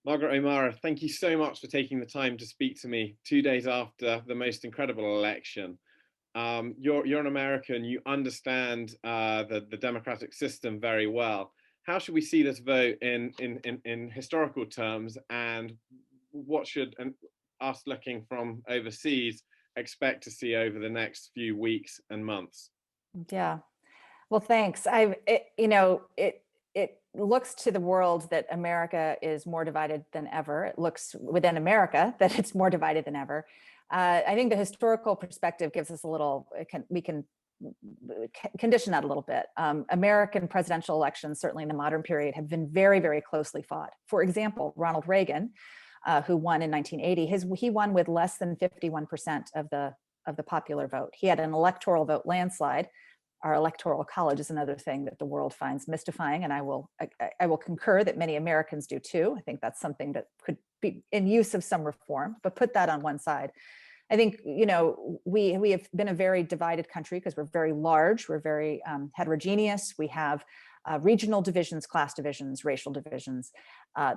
Margaret O'Mara, thank you so much for taking the time to speak to me 2 days after the most incredible election. You're an American, you understand the democratic system very well. How should we see this vote in historical terms, and what should us looking from overseas expect to see over the next few weeks and months? Yeah. Well, thanks. It looks to the world that America is more divided than ever. It looks within America that it's more divided than ever. I think the historical perspective gives us a little. We can condition that a little bit. American presidential elections, certainly in the modern period, have been very, very closely fought. For example, Ronald Reagan, who won in 1980, he won with less than 51% of the popular vote. He had an electoral vote landslide. Our electoral college is another thing that the world finds mystifying, and I will concur that many Americans do too. I think that's something that could be in use of some reform, but put that on one side. I think, we have been a very divided country because we're very large, we're very heterogeneous. We have regional divisions, class divisions, racial divisions.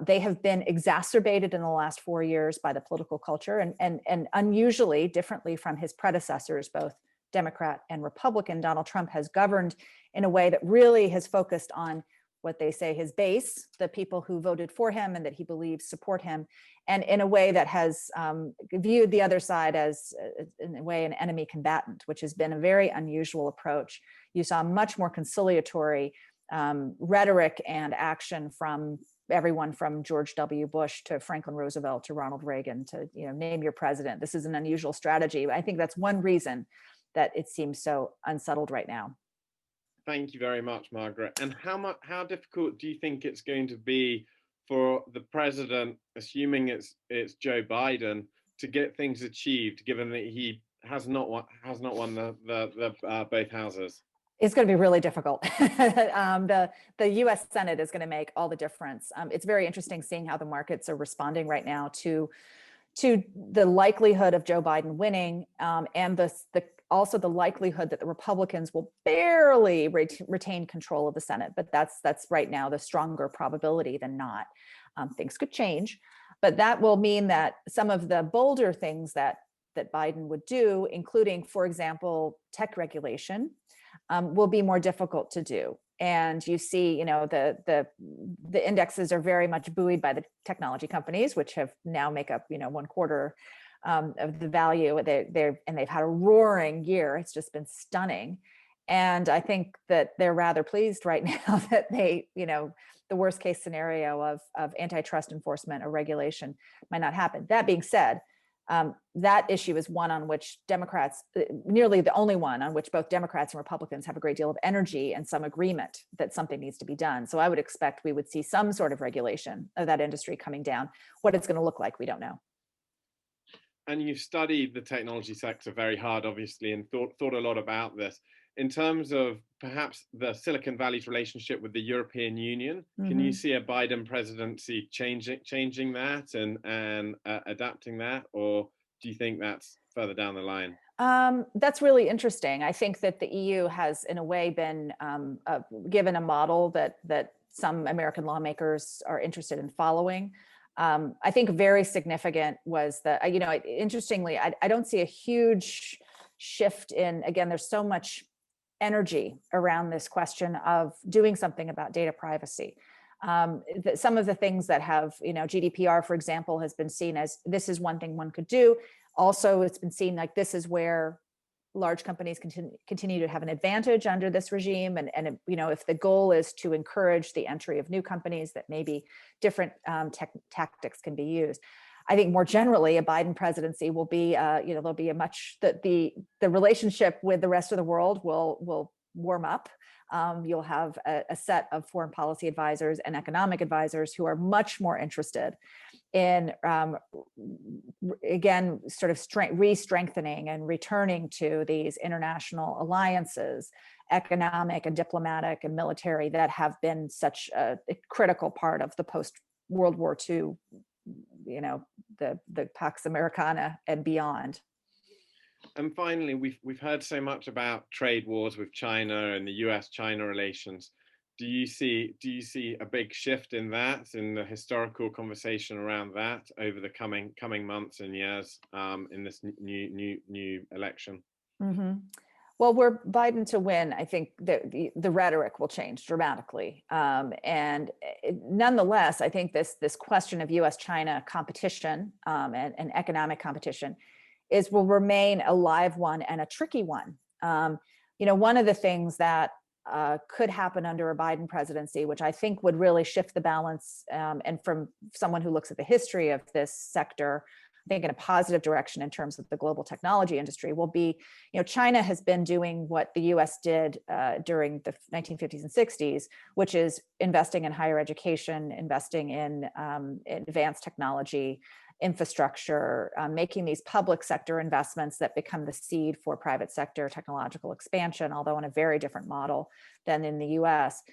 They have been exacerbated in the last 4 years by the political culture, and unusually differently from his predecessors, both Democrat and Republican. Donald Trump has governed in a way that really has focused on what they say his base, the people who voted for him and that he believes support him, and in a way that has viewed the other side as, in a way, an enemy combatant, which has been a very unusual approach. You saw much more conciliatory rhetoric and action from everyone from George W. Bush to Franklin Roosevelt to Ronald Reagan to, name your president. This is an unusual strategy. I think that's one reason that it seems so unsettled right now. Thank you very much, Margaret. And how difficult do you think it's going to be for the president, assuming it's Joe Biden, to get things achieved, given that he has not won the both houses? It's going to be really difficult. The U.S. Senate is going to make all the difference. It's very interesting seeing how the markets are responding right now to the likelihood of Joe Biden winning, and also the likelihood that the Republicans will barely retain control of the Senate. But that's right now the stronger probability than not. Things could change, but that will mean that some of the bolder things that Biden would do, including, for example, tech regulation, will be more difficult to do. And you see, the indexes are very much buoyed by the technology companies, which have now make up, 1/4 of the value. They've had a roaring year. It's just been stunning. And I think that they're rather pleased right now that they, the worst case scenario of antitrust enforcement or regulation might not happen. That being said, that issue is one on which Democrats, nearly the only one on which both Democrats and Republicans have a great deal of energy and some agreement that something needs to be done. So I would expect we would see some sort of regulation of that industry coming down. What it's going to look like, we don't know. And you've studied the technology sector very hard, obviously, and thought a lot about this. In terms of perhaps the Silicon Valley's relationship with the European Union, can you see a Biden presidency changing that and adapting that, or do you think that's further down the line? That's really interesting. I think that the EU has, in a way, been given a model that some American lawmakers are interested in following. I think very significant was that, interestingly, I don't see a huge shift in, again, there's so much energy around this question of doing something about data privacy. Some of the things that have, GDPR, for example, has been seen as this is one thing one could do. Also, it's been seen like this is where large companies continue to have an advantage under this regime. And if the goal is to encourage the entry of new companies, that maybe different tactics can be used. I think more generally, a Biden presidency will be, there'll be the relationship with the rest of the world will warm up. You'll have a set of foreign policy advisors and economic advisors who are much more interested in, again, sort of re-strengthening and returning to these international alliances, economic and diplomatic and military, that have been such a critical part of the post-World War II, the Pax Americana and beyond. And finally, we've heard so much about trade wars with China and the US-China relations. Do you see a big shift in that, in the historical conversation around that over the coming months and years, in this new election? Mm-hmm. Well, were Biden to win, I think the rhetoric will change dramatically. Nonetheless, I think this question of U.S.-China competition and economic competition will remain a live one and a tricky one. One of the things that could happen under a Biden presidency, which I think would really shift the balance, and from someone who looks at the history of this sector, I think in a positive direction in terms of the global technology industry, will be, China has been doing what the US did during the 1950s and 60s, which is investing in higher education, investing in advanced technology, infrastructure, making these public sector investments that become the seed for private sector technological expansion, although in a very different model than in the US.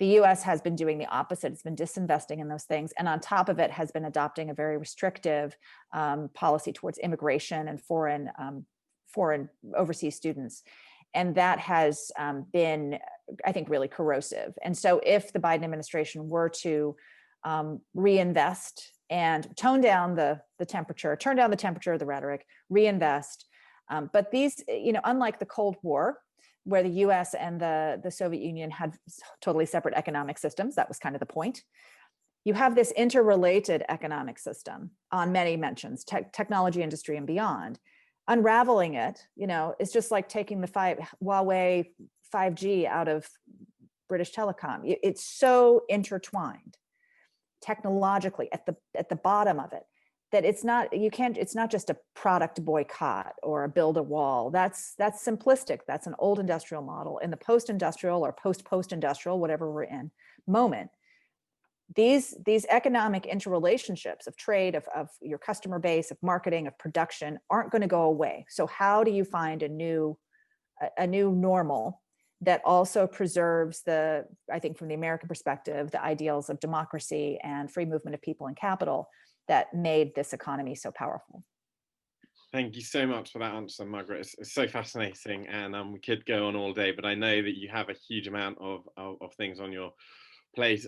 The US has been doing the opposite. It's been disinvesting in those things. And on top of it has been adopting a very restrictive policy towards immigration and foreign overseas students. And that has been, I think, really corrosive. And so if the Biden administration were to reinvest and tone down the temperature, turn down the temperature of the rhetoric, reinvest. But these, unlike the Cold War, where the US and the Soviet Union had totally separate economic systems, that was kind of the point. You have this interrelated economic system on many dimensions, technology industry and beyond. Unraveling it, is just like taking the Huawei 5G out of British Telecom. It's so intertwined technologically at the bottom of it, that it's not just a product boycott or a build a wall. That's simplistic. That's an old industrial model. In the post-industrial or post-industrial, whatever we're in, moment, these economic interrelationships of trade, of your customer base, of marketing, of production aren't going to go away. So how do you find a new normal that also preserves I think from the American perspective, the ideals of democracy and free movement of people and capital that made this economy so powerful? Thank you so much for that answer, Margaret. It's so fascinating, and we could go on all day, but I know that you have a huge amount of things on your plate